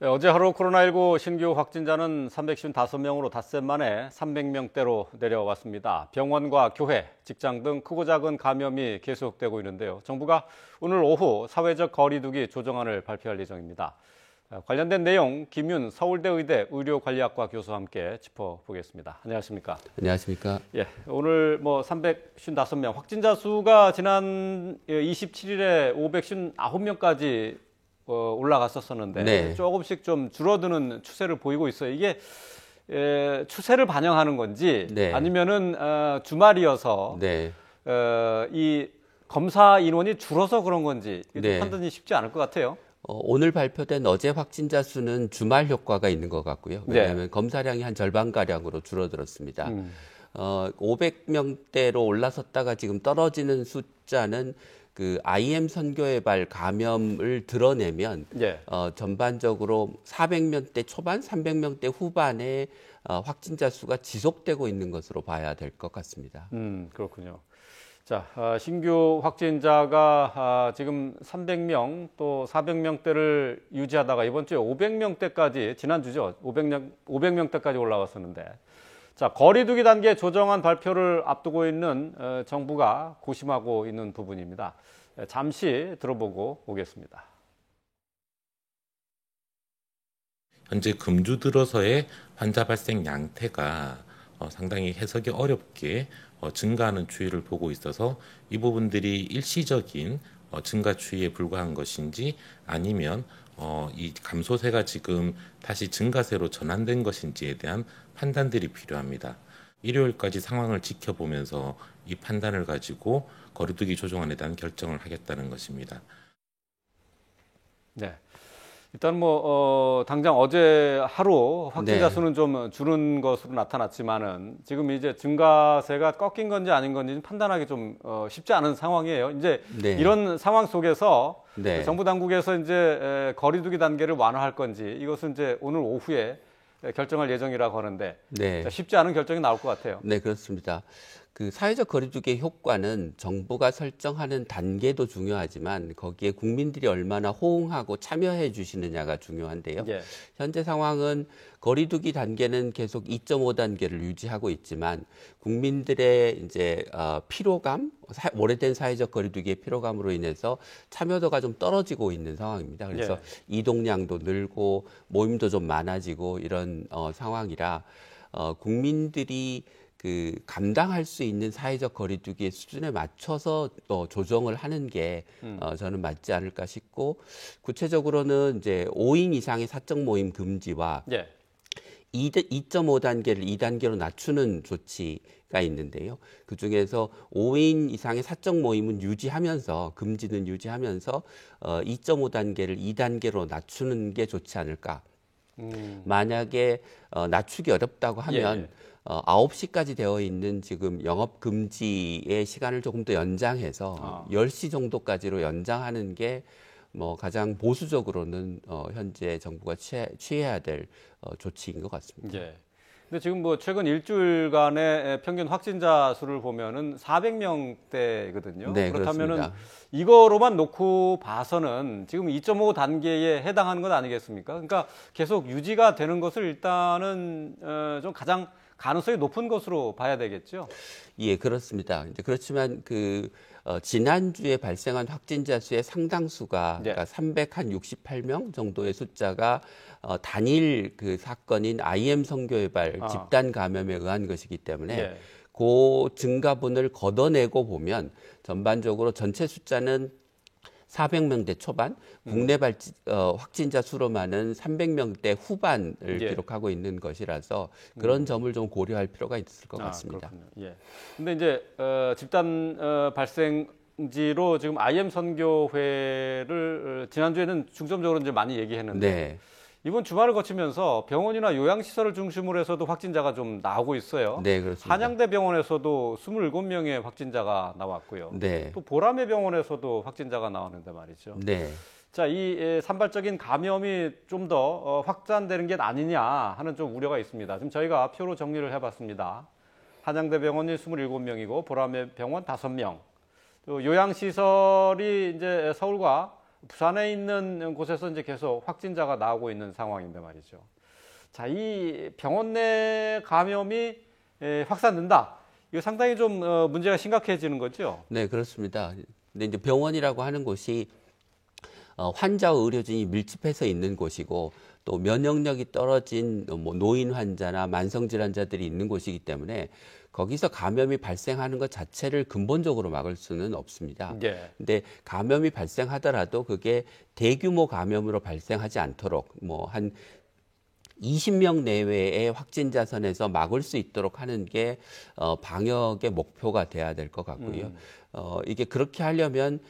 네, 어제 하루 코로나19 신규 확진자는 355명으로 닷새 만에 300명대로 내려왔습니다. 병원과 교회, 직장 등 크고 작은 감염이 계속되고 있는데요. 정부가 오늘 오후 사회적 거리두기 조정안을 발표할 예정입니다. 관련된 내용 김윤 서울대 의대 의료관리학과 교수와 함께 짚어보겠습니다. 안녕하십니까? 안녕하십니까? 예, 오늘 355명 확진자 수가 지난 27일에 559명까지 올라갔었는데 네. 조금씩 좀 줄어드는 추세를 보이고 있어요. 이게 추세를 반영하는 건지 네. 아니면은 주말이어서 네. 이 검사 인원이 줄어서 그런 건지 네. 판단이 쉽지 않을 것 같아요. 오늘 발표된 어제 확진자 수는 주말 효과가 있는 것 같고요. 왜냐하면 네. 검사량이 한 절반가량으로 줄어들었습니다. 500명대로 올라섰다가 지금 떨어지는 숫자는 그 IM 선교의 감염을 드러내면 예. 전반적으로 400명대 초반, 300명대 후반에 확진자 수가 지속되고 있는 것으로 봐야 될 것 같습니다. 그렇군요. 자, 신규 확진자가 지금 300명 또 400명대를 유지하다가 이번 주에 500명대까지 지난주죠. 500명대까지 올라왔었는데 자, 거리두기 단계 조정안 발표를 앞두고 있는 정부가 고심하고 있는 부분입니다. 잠시 들어보고 오겠습니다. 현재 금주 들어서의 환자 발생 양태가 상당히 해석이 어렵게 증가하는 추이를 보고 있어서 이 부분들이 일시적인 증가 추이에 불과한 것인지 아니면 이 감소세가 지금 다시 증가세로 전환된 것인지에 대한 판단들이 필요합니다. 일요일까지 상황을 지켜보면서 이 판단을 가지고 거리두기 조정안에 대한 결정을 하겠다는 것입니다. 네. 일단 당장 어제 하루 확진자 네. 수는 좀 줄은 것으로 나타났지만은 지금 이제 증가세가 꺾인 건지 아닌 건지 판단하기 좀 쉽지 않은 상황이에요. 이제 네. 이런 상황 속에서 네. 정부 당국에서 이제 거리두기 단계를 완화할 건지 이것은 이제 오늘 오후에 결정할 예정이라고 하는데 네. 쉽지 않은 결정이 나올 것 같아요. 네, 그렇습니다. 그 사회적 거리두기의 효과는 정부가 설정하는 단계도 중요하지만 거기에 국민들이 얼마나 호응하고 참여해 주시느냐가 중요한데요. 예. 현재 상황은 거리두기 단계는 계속 2.5단계를 유지하고 있지만 국민들의 이제 피로감, 오래된 사회적 거리두기의 피로감으로 인해서 참여도가 좀 떨어지고 있는 상황입니다. 그래서 예. 이동량도 늘고 모임도 좀 많아지고 이런 상황이라 국민들이 그 감당할 수 있는 사회적 거리두기의 수준에 맞춰서 조정을 하는 게 저는 맞지 않을까 싶고 구체적으로는 이제 5인 이상의 사적 모임 금지와 예. 2.5단계를 2단계로 낮추는 조치가 있는데요. 그중에서 5인 이상의 사적 모임은 유지하면서 금지는 유지하면서 2.5단계를 2단계로 낮추는 게 좋지 않을까. 만약에 낮추기 어렵다고 하면 예. 9시까지 되어 있는 지금 영업 금지의 시간을 조금 더 연장해서 10시 정도까지로 연장하는 게 가장 보수적으로는 현재 정부가 취해야 될 조치인 것 같습니다. 예. 근데 지금 최근 일주일간의 평균 확진자 수를 보면은 400명대거든요. 네, 그렇다면은 그렇습니다. 이거로만 놓고 봐서는 지금 2.5 단계에 해당하는 것 아니겠습니까? 그러니까 계속 유지가 되는 것을 일단은 좀 가장 가능성이 높은 것으로 봐야 되겠죠. 예, 그렇습니다. 이제 그렇지만 지난주에 발생한 확진자 수의 상당수가 네. 그러니까 368명 정도의 숫자가 단일 그 사건인 IM 선교회발 집단 감염에 의한 것이기 때문에 예. 그 증가분을 걷어내고 보면 전반적으로 전체 숫자는 400명대 초반, 국내 확진자 수로만은 300명대 후반을 예. 기록하고 있는 것이라서 그런 점을 좀 고려할 필요가 있을 것 같습니다. 그렇군요. 예. 근데 이제 집단 발생지로 지금 IM 선교회를 지난주에는 중점적으로 이제 많이 얘기했는데 네. 이번 주말을 거치면서 병원이나 요양시설을 중심으로 해서도 확진자가 좀 나오고 있어요. 네, 그렇습니다. 한양대 병원에서도 27명의 확진자가 나왔고요. 네. 또 보라매 병원에서도 확진자가 나왔는데 말이죠. 네. 자, 이 산발적인 감염이 좀 더 확산되는 게 아니냐 하는 좀 우려가 있습니다. 지금 저희가 표로 정리를 해봤습니다. 한양대 병원이 27명이고 보라매 병원 5명. 또 요양시설이 이제 서울과 부산에 있는 곳에서 이제 계속 확진자가 나오고 있는 상황인데 말이죠. 자, 이 병원 내 감염이 확산된다. 이거 상당히 좀 문제가 심각해지는 거죠? 네, 그렇습니다. 근데 이제 병원이라고 하는 곳이 환자와 의료진이 밀집해서 있는 곳이고 또 면역력이 떨어진 뭐 노인 환자나 만성질환자들이 있는 곳이기 때문에 거기서 감염이 발생하는 것 자체를 근본적으로 막을 수는 없습니다. 예. 근데 감염이 발생하더라도 그게 대규모 감염으로 발생하지 않도록 뭐 한 20명 내외의 확진자 선에서 막을 수 있도록 하는 게 방역의 목표가 돼야 될 것 같고요. 이게 그렇게 하려면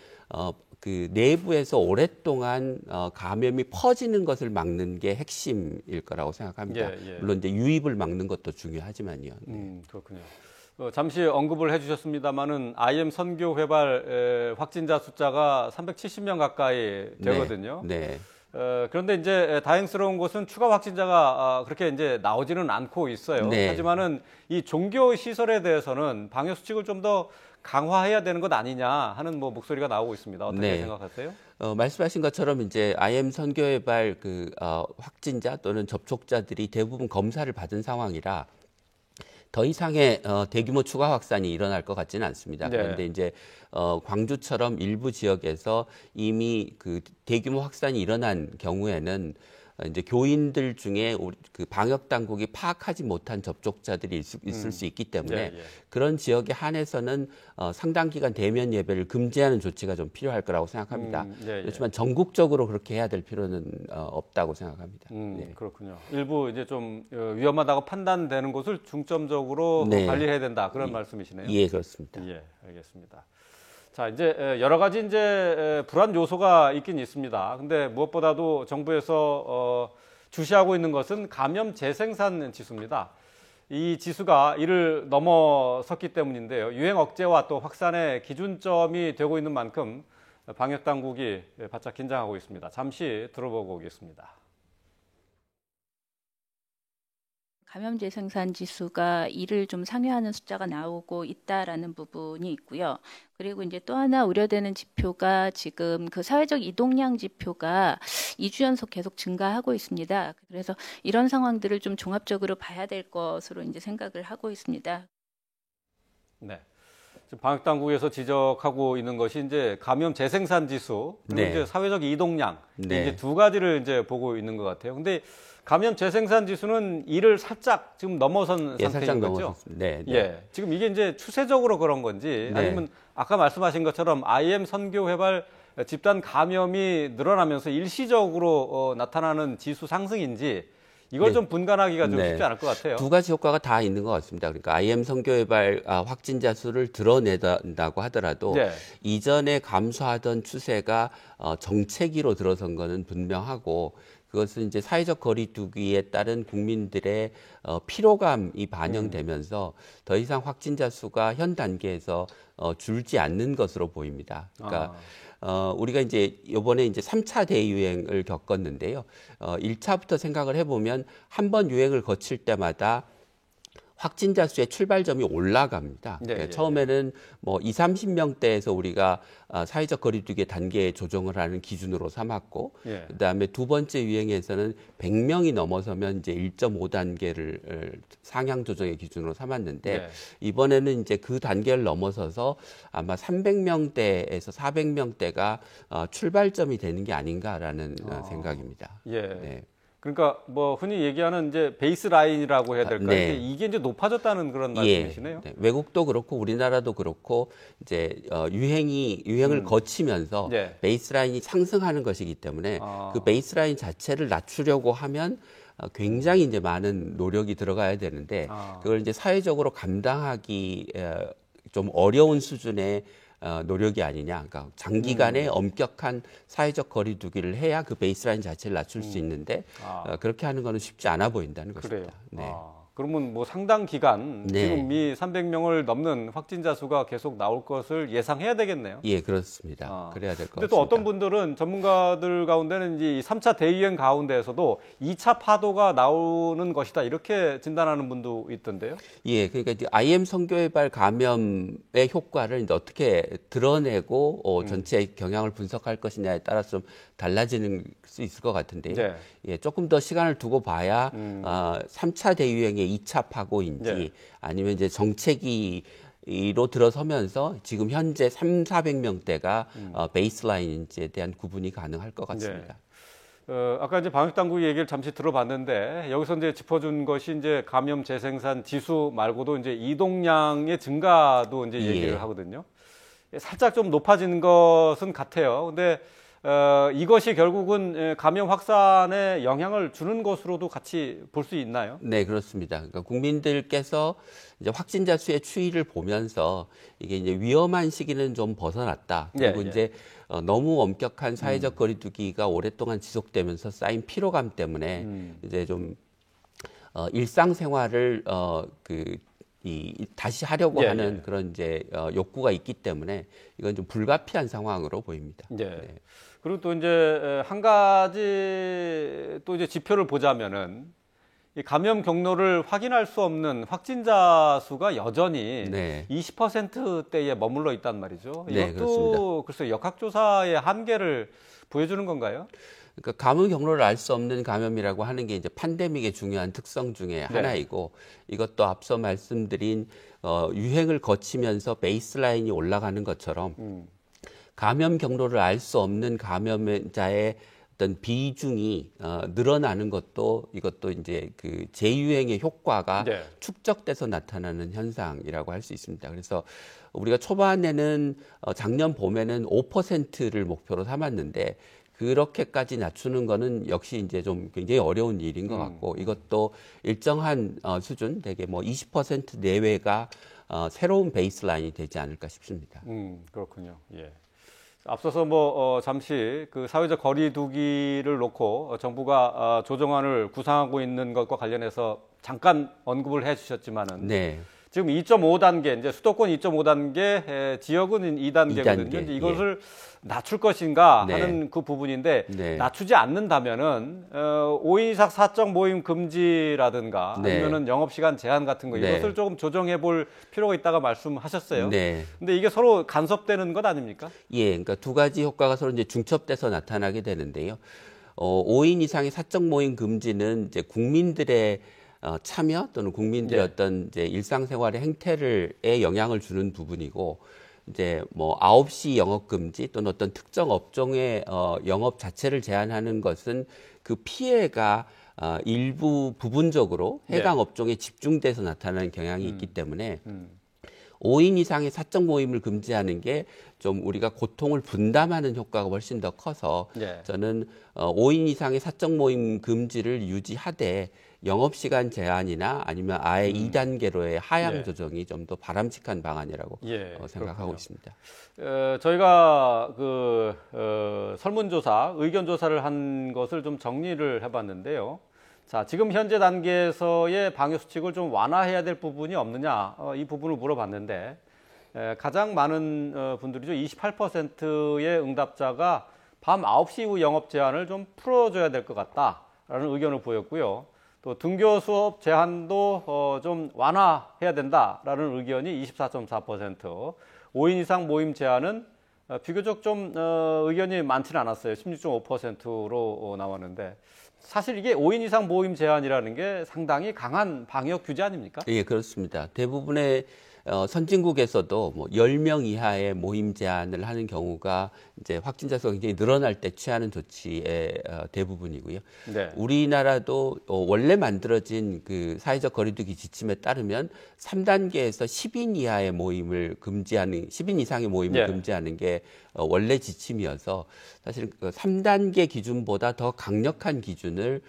그 내부에서 오랫동안 감염이 퍼지는 것을 막는 게 핵심일 거라고 생각합니다. 예, 예. 물론 이제 유입을 막는 것도 중요하지만요. 네. 그렇군요. 잠시 언급을 해주셨습니다만은 IM 선교 회발 확진자 숫자가 370명 가까이 되거든요. 네. 그런데 이제 다행스러운 것은 추가 확진자가 그렇게 이제 나오지는 않고 있어요. 네. 하지만은 이 종교 시설에 대해서는 방역 수칙을 좀 더 강화해야 되는 것 아니냐 하는 뭐 목소리가 나오고 있습니다. 어떻게 네. 생각하세요? 말씀하신 것처럼 이제 IM 선교회발 확진자 또는 접촉자들이 대부분 검사를 받은 상황이라 더 이상의 대규모 추가 확산이 일어날 것 같지는 않습니다. 네. 그런데 이제 광주처럼 일부 지역에서 이미 그 대규모 확산이 일어난 경우에는 이제 교인들 중에 그 방역 당국이 파악하지 못한 접촉자들이 있을 수 있기 때문에 예, 예. 그런 지역에 한해서는 상당 기간 대면 예배를 금지하는 조치가 좀 필요할 거라고 생각합니다. 예, 예. 그렇지만 전국적으로 그렇게 해야 될 필요는 없다고 생각합니다. 네. 그렇군요. 일부 이제 좀 위험하다고 판단되는 곳을 중점적으로 네. 관리해야 된다 그런 말씀이시네요. 예, 그렇습니다. 예, 알겠습니다. 자, 이제 여러 가지 이제 불안 요소가 있긴 있습니다. 근데 무엇보다도 정부에서 주시하고 있는 것은 감염 재생산 지수입니다. 이 지수가 이를 넘어섰기 때문인데요. 유행 억제와 또 확산의 기준점이 되고 있는 만큼 방역 당국이 바짝 긴장하고 있습니다. 잠시 들어보고 오겠습니다. 감염 재생산 지수가 이를 좀 상회하는 숫자가 나오고 있다라는 부분이 있고요. 그리고 이제 또 하나 우려되는 지표가 지금 그 사회적 이동량 지표가 2주 연속 계속 증가하고 있습니다. 그래서 이런 상황들을 좀 종합적으로 봐야 될 것으로 이제 생각을 하고 있습니다. 네. 지금 방역 당국에서 지적하고 있는 것이 이제 감염 재생산 지수 그리고 네. 이제 사회적 이동량 네. 이제 두 가지를 이제 보고 있는 것 같아요. 근데 감염 재생산 지수는 이를 살짝 지금 넘어선 예, 상태인 살짝 거죠. 넘어섰습니다. 네, 네. 예, 지금 이게 이제 추세적으로 그런 건지 네. 아니면 아까 말씀하신 것처럼 IM 선교 회발 집단 감염이 늘어나면서 일시적으로 나타나는 지수 상승인지 이걸 네. 좀 분간하기가 좀 네. 쉽지 않을 것 같아요. 두 가지 효과가 다 있는 것 같습니다. 그러니까 IM 선교회발 확진자 수를 드러낸다고 하더라도 네. 이전에 감소하던 추세가 정체기로 들어선 거는 분명하고 그것은 이제 사회적 거리두기에 따른 국민들의 피로감이 반영되면서 더 이상 확진자 수가 현 단계에서 줄지 않는 것으로 보입니다. 그러니까 우리가 이제 이번에 이제 3차 대유행을 겪었는데요. 1차부터 생각을 해보면 한 번 유행을 거칠 때마다 확진자 수의 출발점이 올라갑니다. 네, 예, 처음에는 뭐 2, 30명대에서 우리가 사회적 거리두기 단계 조정을 하는 기준으로 삼았고, 예. 그다음에 두 번째 유행에서는 100명이 넘어서면 이제 1.5단계를 상향 조정의 기준으로 삼았는데 네. 이번에는 이제 그 단계를 넘어서서 아마 300명대에서 400명대가 출발점이 되는 게 아닌가라는 생각입니다. 예. 네. 그러니까 뭐 흔히 얘기하는 이제 베이스 라인이라고 해야 될까요? 네. 이게 이제 높아졌다는 그런 말씀이시네요. 네. 외국도 그렇고 우리나라도 그렇고 이제 유행을 거치면서 네. 베이스라인이 상승하는 것이기 때문에 아. 그 베이스라인 자체를 낮추려고 하면 굉장히 이제 많은 노력이 들어가야 되는데 그걸 이제 사회적으로 감당하기 좀 어려운 수준의 노력이 아니냐. 그러니까 장기간의 엄격한 사회적 거리두기를 해야 그 베이스라인 자체를 낮출 수 있는데 그렇게 하는 거는 쉽지 않아 보인다는 그래요. 것입니다. 네. 그러면 뭐 상당 기간 네. 지금 이 300명을 넘는 확진자 수가 계속 나올 것을 예상해야 되겠네요. 예, 그렇습니다. 그래야 될 것 같습니다. 근데 또 어떤 분들은 전문가들 가운데는 이제 3차 대유행 가운데에서도 2차 파도가 나오는 것이다 이렇게 진단하는 분도 있던데요. 예, 그러니까 이제 IM 성교회발 감염의 효과를 이제 어떻게 드러내고 전체 경향을 분석할 것이냐에 따라서 좀 달라지는 수 있을 것 같은데요. 네. 예, 조금 더 시간을 두고 봐야 3차 대유행의 2차 파고인지 네. 아니면 이제 정체기로 들어서면서 지금 현재 400명대가 베이스라인인지에 대한 구분이 가능할 것 같습니다. 아까 이제 방역 당국 얘기를 잠시 들어봤는데 여기서 이제 짚어준 것이 이제 감염 재생산 지수 말고도 이제 이동량의 증가도 이제 얘기를 예. 하거든요. 살짝 좀 높아지는 것은 같아요. 근데 이것이 결국은 감염 확산에 영향을 주는 것으로도 같이 볼 수 있나요? 네, 그렇습니다. 그러니까 국민들께서 이제 확진자 수의 추이를 보면서 이게 이제 위험한 시기는 좀 벗어났다. 그리고 예. 이제 너무 엄격한 사회적 거리두기가 오랫동안 지속되면서 쌓인 피로감 때문에 이제 좀 일상생활을 다시 하려고 하는 그런 이제 욕구가 있기 때문에 이건 좀 불가피한 상황으로 보입니다. 네. 그리고 또 이제 한 가지 또 이제 지표를 보자면은 이 감염 경로를 확인할 수 없는 확진자 수가 여전히 네. 20%대에 머물러 있단 말이죠. 네, 이것도 글쎄 역학조사의 한계를 보여주는 건가요? 그러니까 감염 경로를 알 수 없는 감염이라고 하는 게 이제 팬데믹의 중요한 특성 중에 하나이고 이것도 앞서 말씀드린 유행을 거치면서 베이스라인이 올라가는 것처럼 감염 경로를 알 수 없는 감염자의 어떤 비중이 늘어나는 것도 이것도 이제 그 재유행의 효과가 축적돼서 나타나는 현상이라고 할 수 있습니다. 그래서 우리가 초반에는 작년 봄에는 5%를 목표로 삼았는데 그렇게까지 낮추는 거는 역시 이제 좀 굉장히 어려운 일인 것 같고 이것도 일정한 수준, 되게 뭐 20% 내외가 새로운 베이스라인이 되지 않을까 싶습니다. 그렇군요. 예. 앞서서 뭐 잠시 그 사회적 거리두기를 놓고 정부가 조정안을 구상하고 있는 것과 관련해서 잠깐 언급을 해주셨지만은 네. 지금 2.5단계 이제 수도권 2.5단계, 지역은 2단계거든요. 이제 이것을 낮출 것인가 하는 그 부분인데 낮추지 않는다면은 5인 이상 사적 모임 금지라든가 아니면은 영업 시간 제한 같은 거 이것을 조금 조정해 볼 필요가 있다가 말씀하셨어요. 근데 이게 서로 간섭되는 것 아닙니까? 예, 그러니까 두 가지 효과가 서로 이제 중첩돼서 나타나게 되는데요. 5인 이상의 사적 모임 금지는 이제 국민들의 참여 또는 국민들의 어떤 이제 일상생활의 행태에 영향을 주는 부분이고 이제 뭐 9시 영업 금지 또는 어떤 특정 업종의 영업 자체를 제한하는 것은 그 피해가 일부 부분적으로 해당 업종에 집중돼서 나타나는 경향이 있기 때문에 5인 이상의 사적 모임을 금지하는 게 좀 우리가 고통을 분담하는 효과가 훨씬 더 커서 저는 5인 이상의 사적 모임 금지를 유지하되 영업시간 제한이나 아니면 아예 2단계로의 하향 조정이 좀 더 바람직한 방안이라고 생각하고 있습니다. 저희가 그 설문조사, 의견조사를 한 것을 좀 정리를 해봤는데요. 자, 지금 현재 단계에서의 방역 수칙을 좀 완화해야 될 부분이 없느냐, 이 부분을 물어봤는데 가장 많은 분들이죠. 28%의 응답자가 밤 9시 이후 영업 제한을 좀 풀어줘야 될 것 같다라는 의견을 보였고요. 또 등교 수업 제한도 좀 완화해야 된다라는 의견이 24.4%, 5인 이상 모임 제한은 비교적 좀 의견이 많지는 않았어요. 16.5%로 나왔는데 사실 이게 5인 이상 모임 제한이라는 게 상당히 강한 방역 규제 아닙니까? 예, 그렇습니다. 대부분의 선진국에서도 뭐 10명 이하의 모임 제한을 하는 경우가 이제 확진자 수가 굉장히 늘어날 때 취하는 조치의 대부분이고요. 우리나라도 원래 만들어진 그 사회적 거리두기 지침에 따르면 3단계에서 10인 이하의 모임을 금지하는, 10인 이상의 모임을 금지하는 게 원래 지침이어서 사실 그 3단계 기준보다 더 강력한 기준을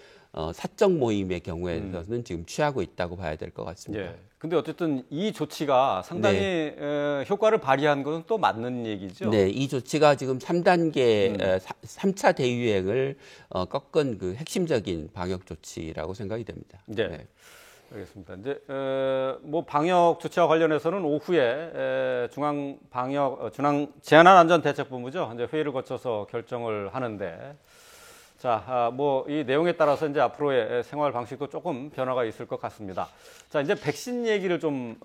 사적 모임의 경우에는 지금 취하고 있다고 봐야 될 것 같습니다. 근데 어쨌든 이 조치가 상당히 효과를 발휘한 것은 또 맞는 얘기죠. 네, 이 조치가 지금 3단계 3차 대유행을 꺾은 그 핵심적인 방역 조치라고 생각이 됩니다. 알겠습니다. 이제 뭐 방역 조치와 관련해서는 오후에 중앙 재난안전대책본부죠. 이제 회의를 거쳐서 결정을 하는데, 자, 뭐 이 내용에 따라서 이제 앞으로의 생활 방식도 조금 변화가 있을 것 같습니다. 자, 이제 백신 얘기를 좀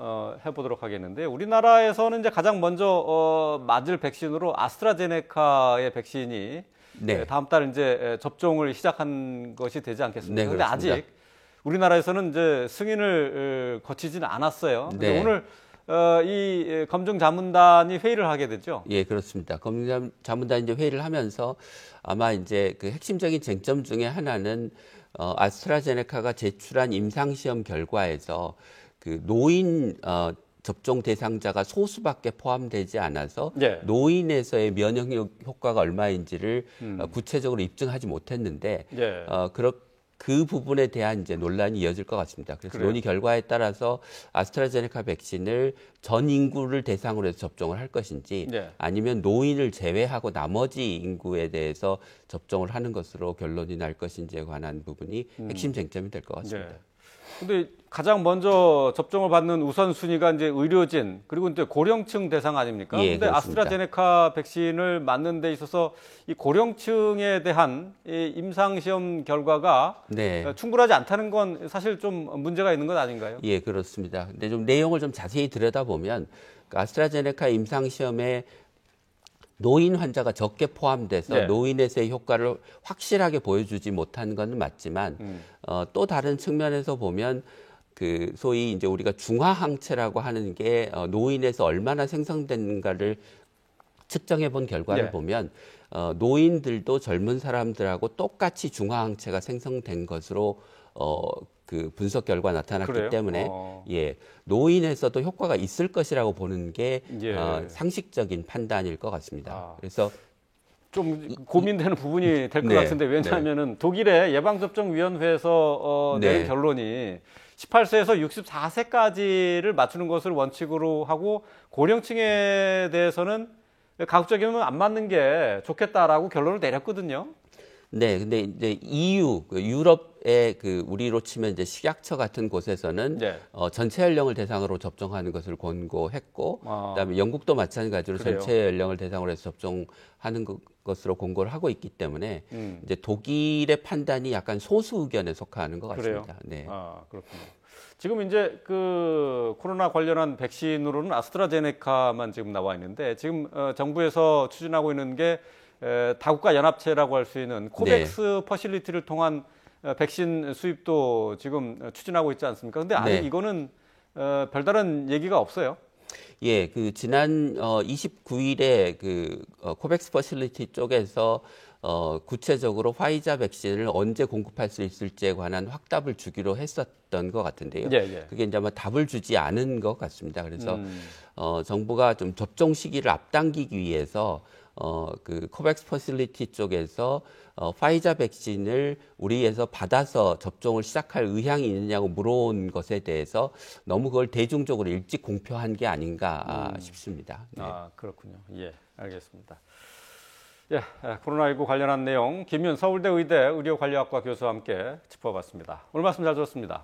해보도록 하겠는데, 우리나라에서는 이제 가장 먼저 맞을 백신으로 아스트라제네카의 백신이 네. 다음 달 이제 접종을 시작한 것이 되지 않겠습니까? 네, 그런데 그렇습니다. 아직 우리나라에서는 이제 승인을 거치지는 않았어요. 근데 네. 오늘 이 검증 자문단이 회의를 하게 됐죠. 예, 그렇습니다. 검증 자문단 이제 회의를 하면서 아마 이제 그 핵심적인 쟁점 중에 하나는 아스트라제네카가 제출한 임상시험 결과에서 그 노인 접종 대상자가 소수밖에 포함되지 않아서 예. 노인에서의 면역 효과가 얼마인지를 구체적으로 입증하지 못했는데 예. 그 부분에 대한 이제 논란이 이어질 것 같습니다. 그래서 그래요? 논의 결과에 따라서 아스트라제네카 백신을 전 인구를 대상으로 해서 접종을 할 것인지 네. 아니면 노인을 제외하고 나머지 인구에 대해서 접종을 하는 것으로 결론이 날 것인지에 관한 부분이 핵심 쟁점이 될 것 같습니다. 네. 근데 가장 먼저 접종을 받는 우선순위가 이제 의료진 그리고 이제 고령층 대상 아닙니까? 예, 근데 그렇습니다. 아스트라제네카 백신을 맞는 데 있어서 이 고령층에 대한 이 임상시험 결과가 네. 충분하지 않다는 건 사실 좀 문제가 있는 것 아닌가요? 예, 그렇습니다. 근데 좀 내용을 좀 자세히 들여다보면 그 아스트라제네카 임상시험에 노인 환자가 적게 포함돼서 네. 노인에서의 효과를 확실하게 보여주지 못한 건 맞지만 또 다른 측면에서 보면 그 소위 이제 우리가 중화항체라고 하는 게 노인에서 얼마나 생성되는가를 측정해 본 결과를 네. 보면 노인들도 젊은 사람들하고 똑같이 중화항체가 생성된 것으로 그 분석 결과 나타났기 그래요? 때문에 예 노인에서도 효과가 있을 것이라고 보는 게 예. 상식적인 판단일 것 같습니다. 그래서 좀 고민되는 부분이 될 것 네, 같은데 왜냐하면은 독일의 예방접종위원회에서 내린 네. 결론이 18세에서 64세까지를 맞추는 것을 원칙으로 하고 고령층에 대해서는 가급적이면 안 맞는 게 좋겠다라고 결론을 내렸거든요. 네, 근데 이제 EU, 유럽의 그 우리로 치면 이제 식약처 같은 곳에서는 네. 전체 연령을 대상으로 접종하는 것을 권고했고, 그다음에 영국도 마찬가지로 그래요. 전체 연령을 대상으로 해서 접종하는 것으로 권고를 하고 있기 때문에 이제 독일의 판단이 약간 소수 의견에 속하는 것 그래요? 같습니다. 네. 그렇군요. 지금 이제 그 코로나 관련한 백신으로는 아스트라제네카만 지금 나와 있는데 지금 정부에서 추진하고 있는 게 다국가 연합체라고 할 수 있는 코백스 퍼실리티를 통한 백신 수입도 지금 추진하고 있지 않습니까? 근데 아직 네. 이거는 별다른 얘기가 없어요. 예, 그 지난 29일에 그 코백스 퍼실리티 쪽에서 구체적으로 화이자 백신을 언제 공급할 수 있을지에 관한 확답을 주기로 했었던 것 같은데요. 예, 예. 그게 이제 아마 답을 주지 않은 것 같습니다. 그래서 정부가 좀 접종 시기를 앞당기기 위해서 그 코백스 퍼실리티 쪽에서 화이자 백신을 우리에서 받아서 접종을 시작할 의향이 있느냐고 물어온 것에 대해서 너무 그걸 대중적으로 일찍 공표한 게 아닌가 싶습니다. 네. 그렇군요. 예, 알겠습니다. 예, 코로나19 관련한 내용 김윤 서울대 의대 의료관리학과 교수와 함께 짚어봤습니다. 오늘 말씀 잘 들었습니다.